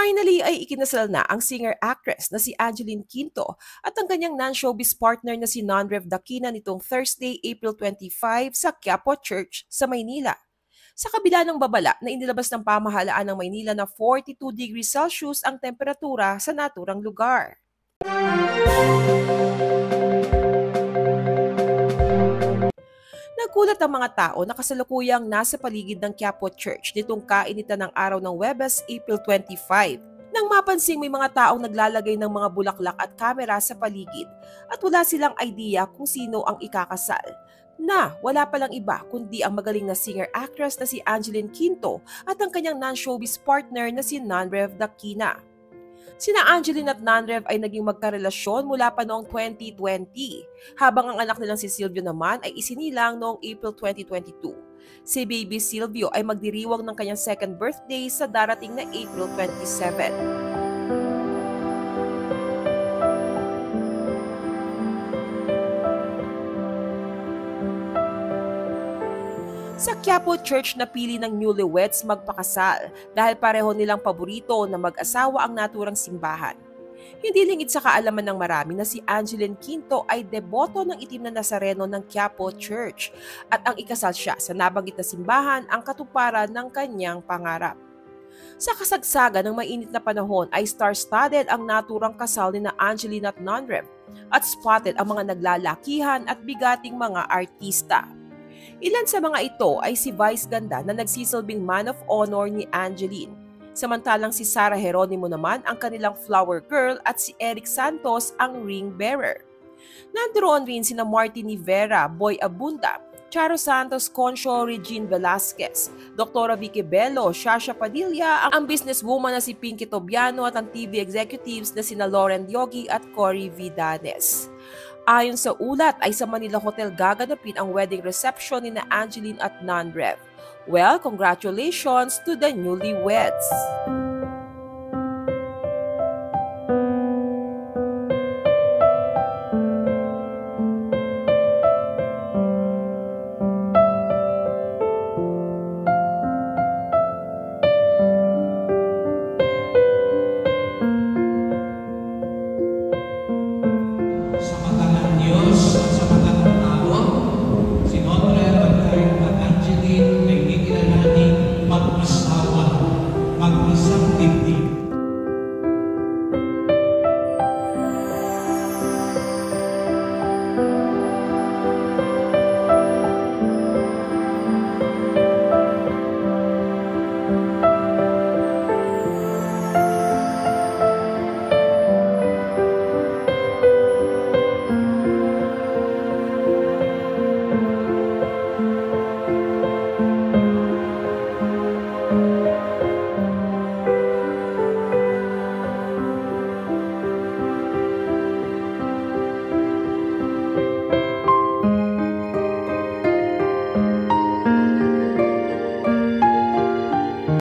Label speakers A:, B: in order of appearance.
A: Finally ay ikinasal na ang singer-actress na si Angeline Quinto at ang kanyang non-showbiz partner na si Nonrev Dakina nitong Thursday, April 25 sa Quiapo Church sa Maynila. Sa kabila ng babala na inilabas ng pamahalaan ng Maynila na 42 degrees Celsius ang temperatura sa naturang lugar. Nagulat ang mga tao na kasalukuyang nasa paligid ng Quiapo Church nitong kainitan ng araw ng Huwebes, April 25. Nang mapansing may mga taong naglalagay ng mga bulaklak at kamera sa paligid at wala silang idea kung sino ang ikakasal. Na wala palang iba kundi ang magaling na singer-actress na si Angeline Quinto at ang kanyang non-showbiz partner na si Nonrev Dakina. Sina Angeline at Nonrev ay naging magkarelasyon mula pa noong 2020, habang ang anak nilang si Silvio naman ay isinilang noong April 2022. Si Baby Silvio ay magdiriwang ng kanyang second birthday sa darating na April 27. Sa Quiapo Church napili ng newlyweds magpakasal dahil pareho nilang paborito na mag-asawa ang naturang simbahan. Hindi lingid sa kaalaman ng marami na si Angeline Quinto ay deboto ng itim na Nazareno ng Quiapo Church at ang ikasal siya sa nabanggit na simbahan ang katuparan ng kanyang pangarap. Sa kasagsagan ng mainit na panahon ay star-studded ang naturang kasal ni na Angeline at Nonrev at spotted ang mga naglalakihan at bigating mga artista. Ilan sa mga ito ay si Vice Ganda na nagsisilbing man of honor ni Angeline. Samantalang si Sarah Geronimo naman ang kanilang flower girl at si Eric Santos ang ring bearer. Nandoon rin sina Martin Rivera, Boy Abunda, Charo Santos, Concho, Regine Velasquez, Dr. Vicky Bello, Shasha Padilla, ang businesswoman na si Pinky Tobiano at ang TV executives na sina Lauren Yogi at Cory Vidanes. Ayon sa ulat ay sa Manila Hotel gaganapin ang wedding reception ni na Angeline at Nonrev. Well, congratulations to the newlyweds!